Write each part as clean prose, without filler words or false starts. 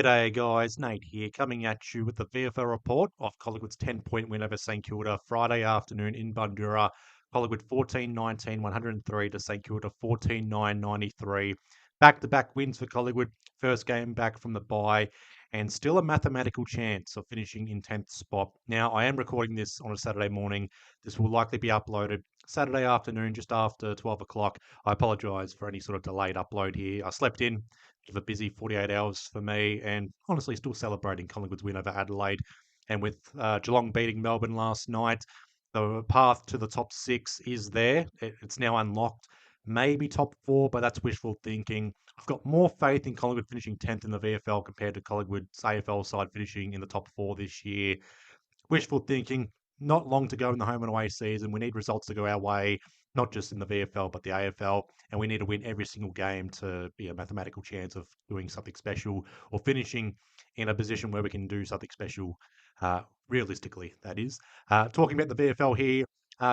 G'day guys, Nate here, coming at you with the VFL report of Collingwood's 10-point win over St Kilda Friday afternoon in Bundoora. Collingwood 14-19, 103 to St Kilda 14-9, 93. Back-to-back wins for Collingwood, first game back from the bye, and still a mathematical chance of finishing in 10th spot. Now, I am recording this on a Saturday morning. This will likely be uploaded Saturday afternoon, just after 12 o'clock. I apologise for any sort of delayed upload here. I slept in of a busy 48 hours for me, and honestly still celebrating Collingwood's win over Adelaide. And with Geelong beating Melbourne last night, the path to the top six is there. It's now unlocked. Maybe top four, but that's wishful thinking. I've got more faith in Collingwood finishing 10th in the VFL compared to Collingwood's AFL side finishing in the top four this year. Wishful thinking. Not long to go in the home and away season. We need results to go our way, not just in the VFL, but the AFL. And we need to win every single game to be a mathematical chance of doing something special or finishing in a position where we can do something special, realistically, that is. Talking about the VFL here,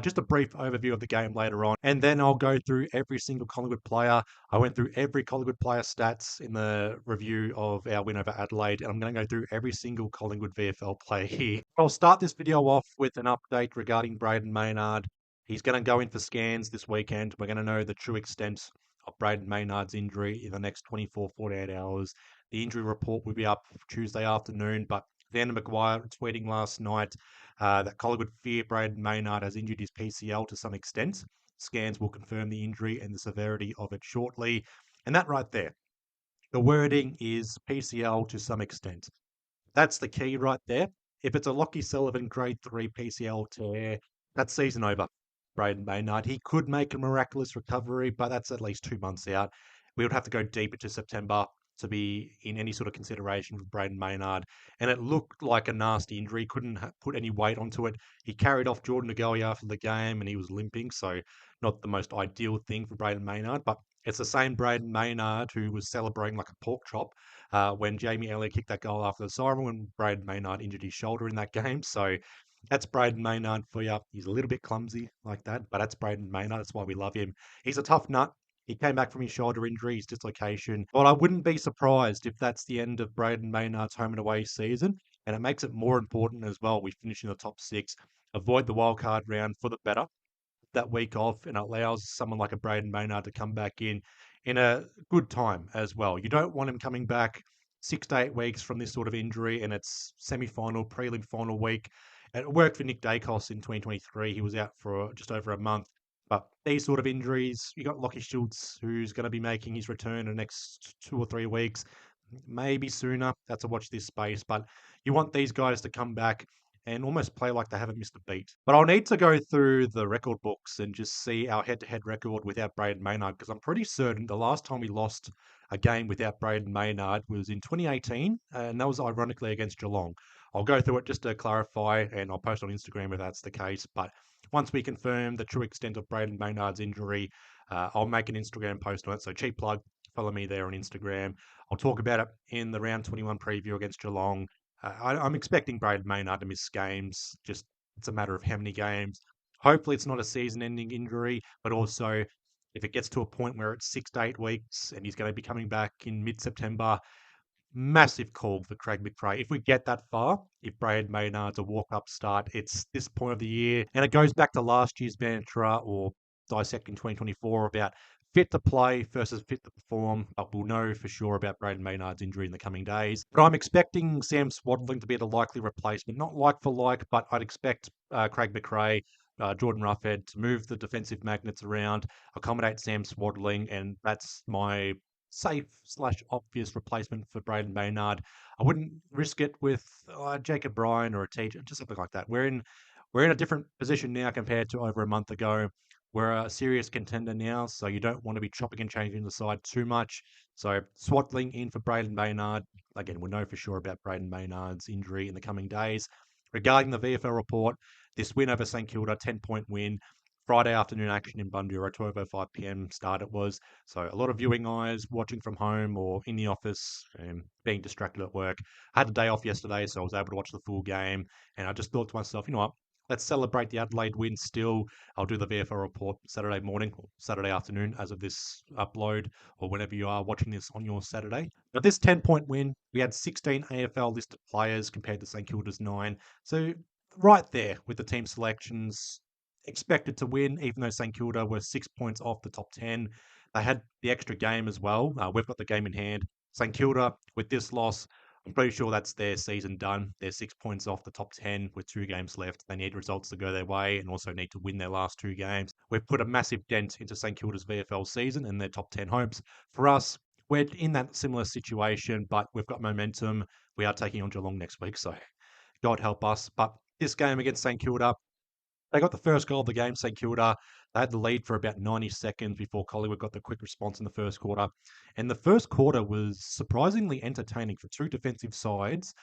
just a brief overview of the game later on, and then I'll go through every single Collingwood player. I went through every Collingwood player stats in the review of our win over Adelaide, and I'm going to go through every single Collingwood VFL player here. I'll start this video off with an update regarding Brayden Maynard. He's going to go in for scans this weekend. We're going to know the true extent of Brayden Maynard's injury in the next 24, 48 hours. The injury report will be up Tuesday afternoon, but Xander Maguire tweeting last night that Collingwood fear Brayden Maynard has injured his PCL to some extent. Scans will confirm the injury and the severity of it shortly. And that right there, the wording is PCL to some extent. That's the key right there. If it's a Lockie Sullivan grade 3 PCL tear, that's season over. Brayden Maynard, he could make a miraculous recovery, but that's at least 2 months out. We would have to go deep into September to be in any sort of consideration for Brayden Maynard. And it looked like a nasty injury. Couldn't put any weight onto it. He carried off Jordan Ngoe after the game and he was limping. So not the most ideal thing for Brayden Maynard. But it's the same Brayden Maynard who was celebrating like a pork chop when Jamie Elliott kicked that goal after the siren when Brayden Maynard injured his shoulder in that game. So that's Brayden Maynard for you. He's a little bit clumsy like that, but that's Brayden Maynard. That's why we love him. He's a tough nut. He came back from his shoulder injury, his dislocation. But I wouldn't be surprised if that's the end of Brayden Maynard's home and away season. And it makes it more important as well. We finish in the top six, avoid the wildcard round for the better that week off, and it allows someone like a Brayden Maynard to come back in a good time as well. You don't want him coming back 6 to 8 weeks from this sort of injury, and it's semi-final, prelim final week. And it worked for Nick Dacos in 2023. He was out for just over a month. But these sort of injuries, you got Lockie Schultz, who's going to be making his return in the next 2 or 3 weeks, maybe sooner. That's a watch this space. But you want these guys to come back and almost play like they haven't missed a beat. But I'll need to go through the record books and just see our head-to-head record without Brayden Maynard, because I'm pretty certain the last time we lost a game without Brayden Maynard was in 2018, and that was ironically against Geelong. I'll go through it just to clarify, and I'll post on Instagram if that's the case. But once we confirm the true extent of Brayden Maynard's injury, I'll make an Instagram post on it. So cheap plug, follow me there on Instagram. I'll talk about it in the round 21 preview against Geelong. I'm expecting Brayden Maynard to miss games. Just it's a matter of how many games. Hopefully, it's not a season-ending injury, but also if it gets to a point where it's 6 to 8 weeks and he's going to be coming back in mid-September, massive call for Craig McRae. If we get that far, if Brayden Maynard's a walk-up start, it's this point of the year, and it goes back to last year's mantra or dissecting 2024 about fit to play versus fit to perform, but we'll know for sure about Brayden Maynard's injury in the coming days. But I'm expecting Sam Swaddling to be the likely replacement, not like for like, but I'd expect Craig McRae, Jordan Roughhead to move the defensive magnets around, accommodate Sam Swaddling, and that's my safe/obvious replacement for Brayden Maynard. I wouldn't risk it with Jacob Bryan or a teacher, just something like that. We're in a different position now compared to over a month ago. We're a serious contender now, so you don't want to be chopping and changing the side too much. So Swaddling in for Brayden Maynard. Again, we'll know for sure about Brayden Maynard's injury in the coming days. Regarding the VFL report, this win over St Kilda, 10-point win. Friday afternoon action in Bundoora, 12:05 p.m. start it was. So a lot of viewing eyes watching from home or in the office and being distracted at work. I had a day off yesterday, so I was able to watch the full game. And I just thought to myself, you know what? let's celebrate the Adelaide win still. I'll do the VFL report Saturday morning or Saturday afternoon as of this upload or whenever you are watching this on your Saturday. But this 10-point win, we had 16 AFL listed players compared to St Kilda's 9. So right there with the team selections, expected to win, even though St Kilda were 6 points off the top 10. They had the extra game as well. We've got the game in hand. St Kilda, with this loss, I'm pretty sure that's their season done. They're 6 points off the top 10 with 2 games left. They need results to go their way and also need to win their last 2 games. We've put a massive dent into St Kilda's VFL season and their top 10 hopes. For us, we're in that similar situation, but we've got momentum. We are taking on Geelong next week, so God help us. But this game against St Kilda, they got the first goal of the game, St Kilda. They had the lead for about 90 seconds before Collingwood got the quick response in the first quarter. And the first quarter was surprisingly entertaining for two defensive sides.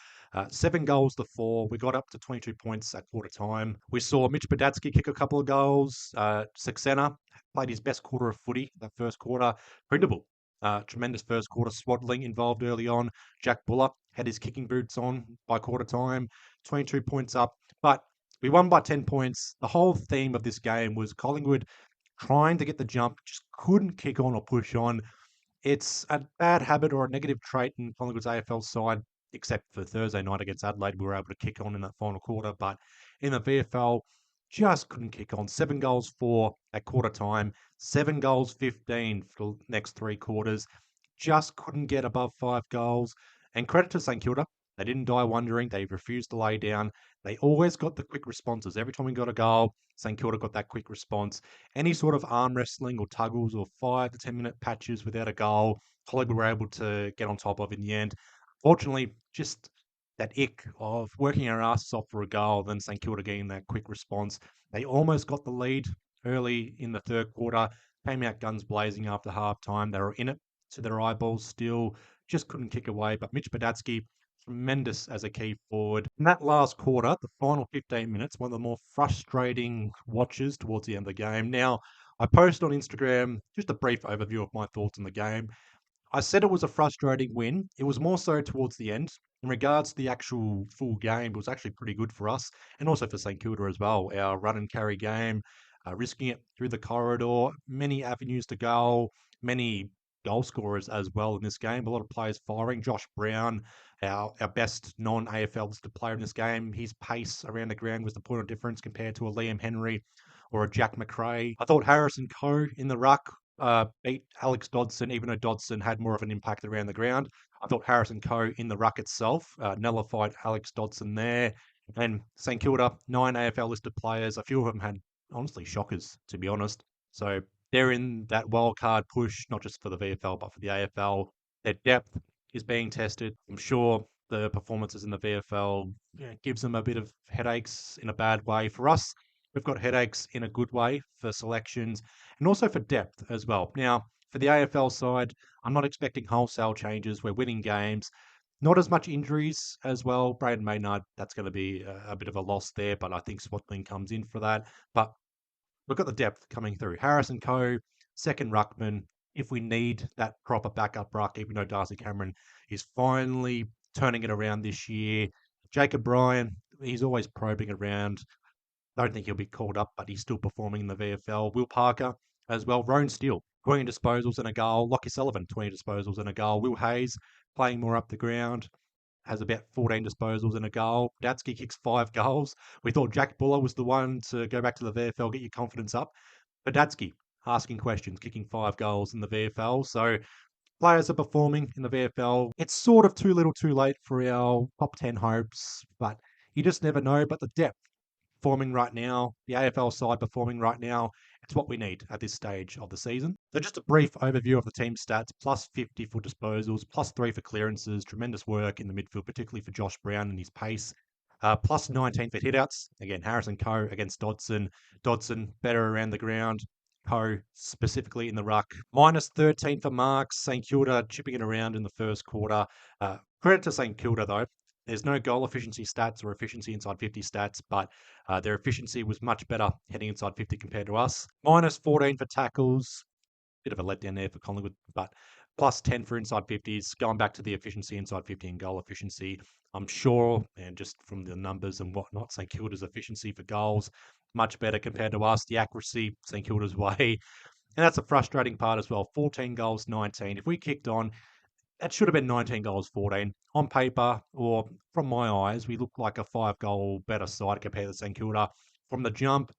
7 goals to 4. We got up to 22 points at quarter time. We saw Mitch Badatsky kick a couple of goals. Saxena played his best quarter of footy that first quarter. Printable. Tremendous first quarter swaddling involved early on. Jack Buller had his kicking boots on by quarter time. 22 points up. But we won by 10 points. The whole theme of this game was Collingwood trying to get the jump, just couldn't kick on or push on. It's a bad habit or a negative trait in Collingwood's AFL side, except for Thursday night against Adelaide. We were able to kick on in that final quarter, but in the VFL, just couldn't kick on. 7 goals, 4 at quarter time, 7 goals, 15 for the next 3 quarters. Just couldn't get above 5 goals. And credit to St Kilda. They didn't die wondering. They refused to lay down. They always got the quick responses. Every time we got a goal, St Kilda got that quick response. Any sort of arm wrestling or tuggles or 5 to 10 minute patches without a goal, Collingwood were able to get on top of in the end. Fortunately, just that ick of working our asses off for a goal, then St Kilda getting that quick response. They almost got the lead early in the third quarter, came out guns blazing after half time. They were in it to their eyeballs still, just couldn't kick away. But Mitch Badatsky, tremendous as a key forward. In that last quarter, the final 15 minutes, one of the more frustrating watches towards the end of the game. Now, I posted on Instagram just a brief overview of my thoughts on the game. I said it was a frustrating win. It was more so towards the end. In regards to the actual full game, it was actually pretty good for us and also for St Kilda as well. Our run and carry game, risking it through the corridor, many avenues to goal, many goal scorers as well in this game. A lot of players firing. Josh Brown, our best non-AFL listed player in this game. His pace around the ground was the point of difference compared to a Liam Henry or a Jack McRae. I thought Harrison Coe in the ruck beat Alex Dodson, even though Dodson had more of an impact around the ground. I thought Harrison Coe in the ruck itself nullified Alex Dodson there. And St Kilda, 9 AFL listed players. A few of them had, honestly, shockers, to be honest. So they're in that wild card push, not just for the VFL, but for the AFL. Their depth is being tested. I'm sure the performances in the VFL gives them a bit of headaches in a bad way. For us, we've got headaches in a good way for selections and also for depth as well. Now, for the AFL side, I'm not expecting wholesale changes. We're winning games. Not as much injuries as well. Brayden Maynard, that's going to be a bit of a loss there, but I think Swatling comes in for that. But we've got the depth coming through. Harrison Coe, second ruckman. If we need that proper backup ruck, even though Darcy Cameron is finally turning it around this year. Jacob Bryan, he's always probing around. Don't think he'll be called up, but he's still performing in the VFL. Will Parker as well. Roan Steele, 20 disposals and a goal. Lockie Sullivan, 20 disposals and a goal. Will Hayes, playing more up the ground, has about 14 disposals and a goal. Datsky kicks 5 goals. We thought Jack Buller was the one to go back to the VFL, get your confidence up. But Datsky, asking questions, kicking 5 goals in the VFL. So players are performing in the VFL. It's sort of too little too late for our top 10 hopes, but you just never know. But the depth performing right now, the AFL side performing right now, it's what we need at this stage of the season. So just a brief overview of the team stats: plus 50 for disposals, plus 3 for clearances, tremendous work in the midfield, particularly for Josh Brown and his pace. Plus 19 for hitouts. Again, Harrison Coe against Dodson. Dodson better around the ground. Coe specifically in the ruck. Minus 13 for marks. St Kilda chipping it around in the first quarter. Credit to St Kilda though. There's no goal efficiency stats or efficiency inside 50 stats, but their efficiency was much better heading inside 50 compared to us. Minus 14 for tackles. Bit of a letdown there for Collingwood, but plus 10 for inside 50s, going back to the efficiency, inside 50 and goal efficiency. I'm sure, and just from the numbers and whatnot, St Kilda's efficiency for goals, much better compared to us. The accuracy, St Kilda's way. And that's a frustrating part as well. 14 goals, 19. If we kicked on, that should have been 19 goals, 14. On paper, or from my eyes, we look like a 5-goal better side compared to St Kilda. From the jump,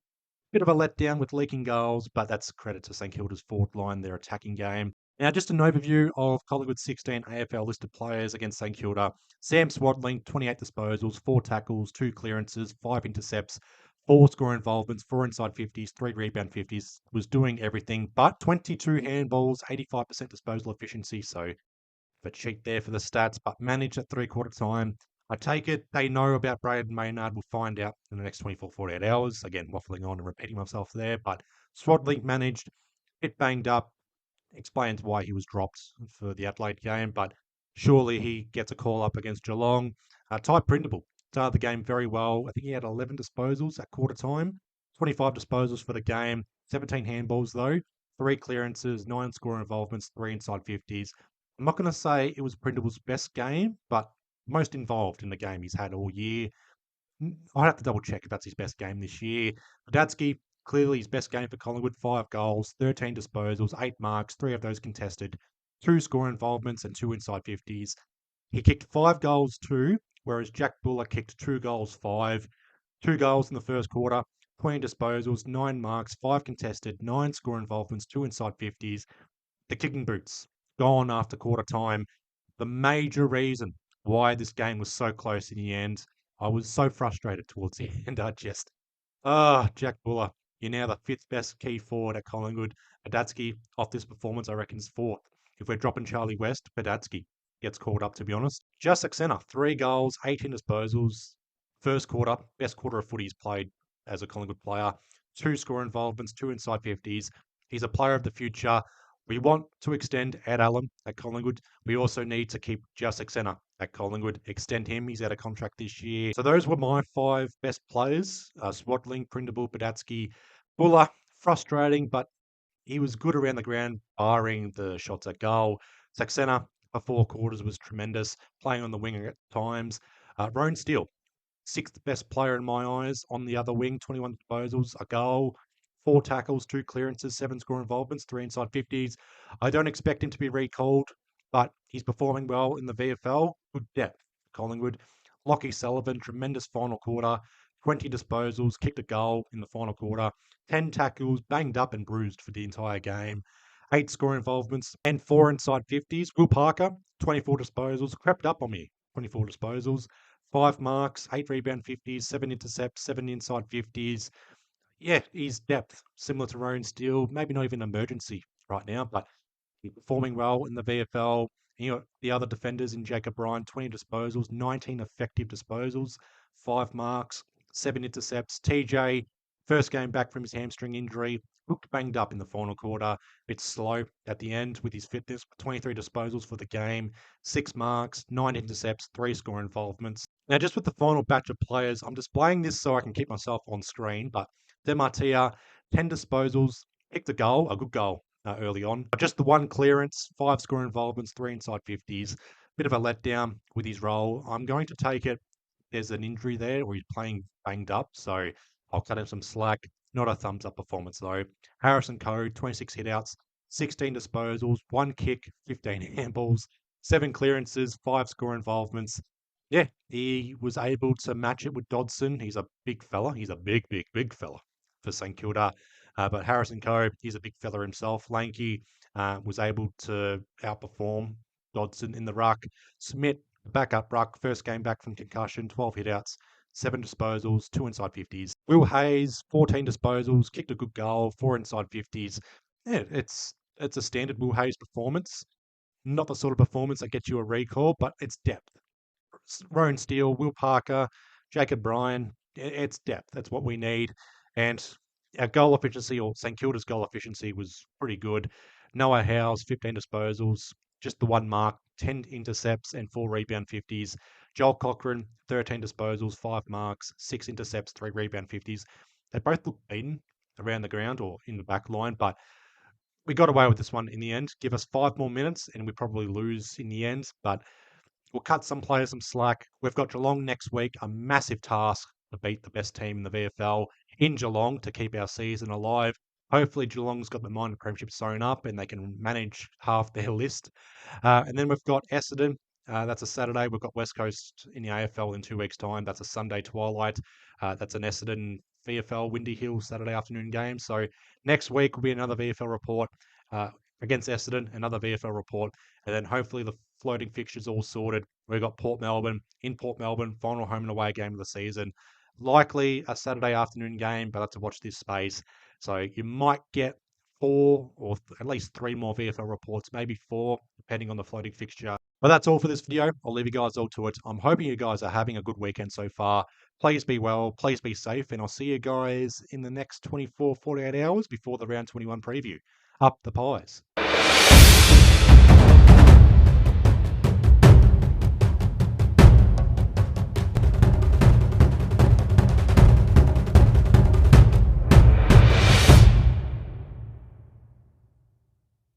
bit of a letdown with leaking goals, but that's credit to St Kilda's forward line, their attacking game. Now, just an overview of Collingwood's 16 AFL listed players against St Kilda. Sam Swadling, 28 disposals, 4 tackles, 2 clearances, 5 intercepts, 4 score involvements, 4 inside 50s, 3 rebound 50s, was doing everything, but 22 handballs, 85% disposal efficiency, so a cheat there for the stats, but managed at three-quarter time. I take it they know about Brayden Maynard. We'll find out in the next 24, 48 hours. Again, waffling on and repeating myself there, but Swadley managed, bit banged up, explains why he was dropped for the Adelaide game, but surely he gets a call up against Geelong. Ty Printable started the game very well. I think he had 11 disposals at quarter time, 25 disposals for the game, 17 handballs though, 3 clearances, 9 score involvements, 3 inside 50s. I'm not going to say it was Printable's best game, but most involved in the game he's had all year. I'd have to double check if that's his best game this year. Dadsky, clearly his best game for Collingwood, 5 goals, 13 disposals, 8 marks, 3 of those contested, 2 score involvements and 2 inside 50s. He kicked 5 goals too, whereas Jack Buller kicked 2 goals, 5. 2 goals in the first quarter, 20 disposals, 9 marks, 5 contested, 9 score involvements, 2 inside 50s. The kicking boots, gone after quarter time. The major reason why this game was so close in the end, I was so frustrated towards the end. Jack Buller, you're now the 5th best key forward at Collingwood. Badatsky, off this performance, I reckon, is 4th. If we're dropping Charlie West, Badatsky gets called up, to be honest. Just Saxena, 3 goals, 18 disposals. First quarter, best quarter of footy he's played as a Collingwood player. 2 score involvements, 2 inside 50s. He's a player of the future. We want to extend Ed Allen at Collingwood. We also need to keep Jacek Senna at Collingwood, extend him. He's out of contract this year. So those were my 5 best players. Swadling, Printable, Badatsky, Buller. Frustrating, but he was good around the ground, barring the shots at goal. Saxena, for 4 quarters, was tremendous, playing on the wing at times. Roan Steele, 6th best player in my eyes on the other wing, 21 disposals, a goal, 4 tackles, 2 clearances, 7 score involvements, 3 inside 50s. I don't expect him to be recalled, but he's performing well in the VFL. Good depth, Collingwood. Lockie Sullivan, tremendous final quarter, 20 disposals, kicked a goal in the final quarter, 10 tackles, banged up and bruised for the entire game, 8 score involvements, and 4 inside 50s. Will Parker, 24 disposals, crept up on me, 24 disposals. 5 marks, 8 rebound 50s, 7 intercepts, 7 inside 50s. Yeah, he's depth, similar to Rowan Steele. Maybe not even emergency right now, but he's performing well in the VFL. You know, the other defenders in Jacob Ryan, 20 disposals, 19 effective disposals, 5 marks, 7 intercepts. TJ, first game back from his hamstring injury, looked banged up in the final quarter, a bit slow at the end with his fitness. 23 disposals for the game, 6 marks, 9 intercepts, 3 score involvements. Now, just with the final batch of players, I'm displaying this so I can keep myself on screen, but Demartia, 10 disposals, kicked a goal, a good goal early on. But just the 1 clearance, 5 score involvements, 3 inside 50s. Bit of a letdown with his role. I'm going to take it. There's an injury there, or he's playing banged up, so I'll cut him some slack. Not a thumbs up performance though. Harrison Coe, 26 hitouts, 16 disposals, 1 kick, 15 handballs, 7 clearances, 5 score involvements. Yeah, he was able to match it with Dodson. He's a big fella. He's a big, big, big fella for St Kilda. But Harrison Coe, he's a big fella himself. Lanky was able to outperform Dodson in the ruck. Smith, backup ruck, first game back from concussion, 12 hitouts, 7 disposals, 2 inside 50s. Will Hayes, 14 disposals, kicked a good goal, 4 inside 50s. Yeah, it's a standard Will Hayes performance. Not the sort of performance that gets you a recall, but it's depth. Rowan Steele, Will Parker, Jacob Bryan. It's depth. That's what we need. And our goal efficiency, or St Kilda's goal efficiency, was pretty good. Noah Howes, 15 disposals, just the 1 mark, 10 intercepts, and 4 rebound 50s. Joel Cochran, 13 disposals, 5 marks, 6 intercepts, 3 rebound 50s. They both look beaten around the ground or in the back line, but we got away with this one in the end. Give us 5 more minutes and we probably lose in the end, but we'll cut some players some slack. We've got Geelong next week, a massive task to beat the best team in the VFL in Geelong to keep our season alive. Hopefully, Geelong's got the minor premiership sewn up and they can manage half their list. And then we've got Essendon. That's a Saturday. We've got West Coast in the AFL in 2 weeks' time. That's a Sunday twilight. That's an Essendon VFL Windy Hill Saturday afternoon game. So next week will be another VFL report against Essendon, another VFL report, and then hopefully the floating fixtures all sorted. We've got Port Melbourne, final home and away game of the season. Likely a Saturday afternoon game, but I have to watch this space. So you might get 4 or at least 3 more VFL reports, maybe 4, depending on the floating fixture. But that's all for this video. I'll leave you guys all to it. I'm hoping you guys are having a good weekend so far. Please be well, please be safe, and I'll see you guys in the next 24, 48 hours before the round 21 preview. Up the pies.